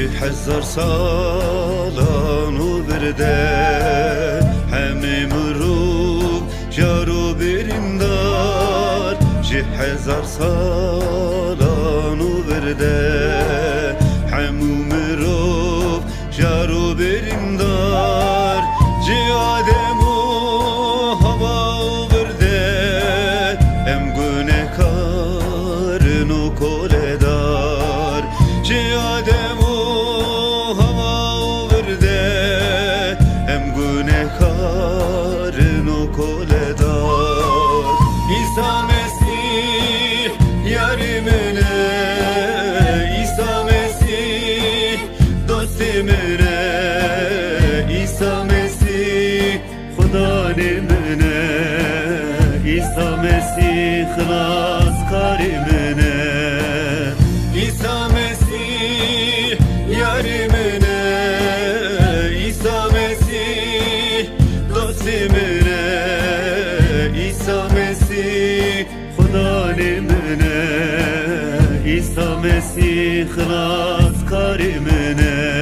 1000 سالان و برده همه مروب جارو بریندار 1000 سالان و برده همه مروب جارو بریندار جیادم و هوا و برده ام گونه کارن و کولدار جیادم و هوا و برده ام گونه کارن و کولدار عیسی مسیح یاری منه عیسی مسیح دوست منه عیسی مسیح خدا منه عیسی مسیح خلاص کاری منه عیسی مسیح یاری منه عیسی مسیح دوست منه عیسی مسیح خدا منه عیسی مسیح خلاص کاری منه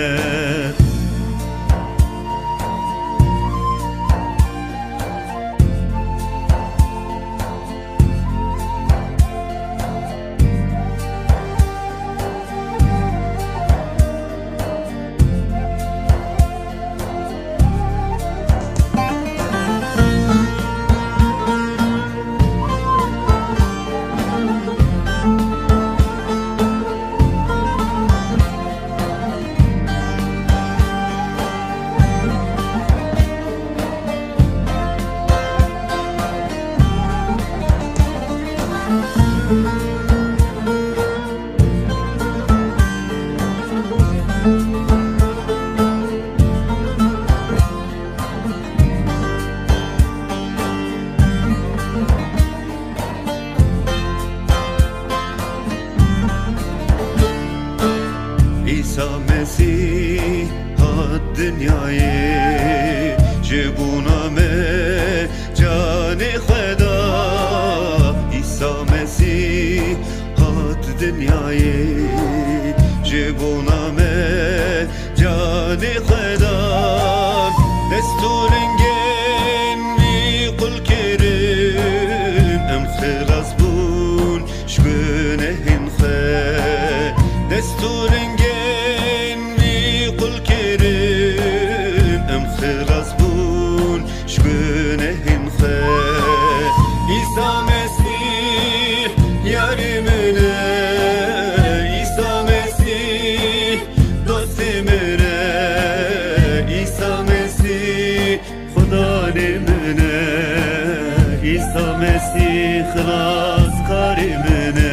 عیسی مسیح هات دنیای جبونامه جان خدا عیسی مسیح هات دنیای جبونامه جان خدا دستورنگن وی قل کریم ام خلاص بون شبنه هنخه دستورنگن خلاص بون شبنه هنخه عیسی مسیح یاری منه عیسی مسیح دوست منه عیسی مسیح خدا منه عیسی مسیح خلاص کاری منه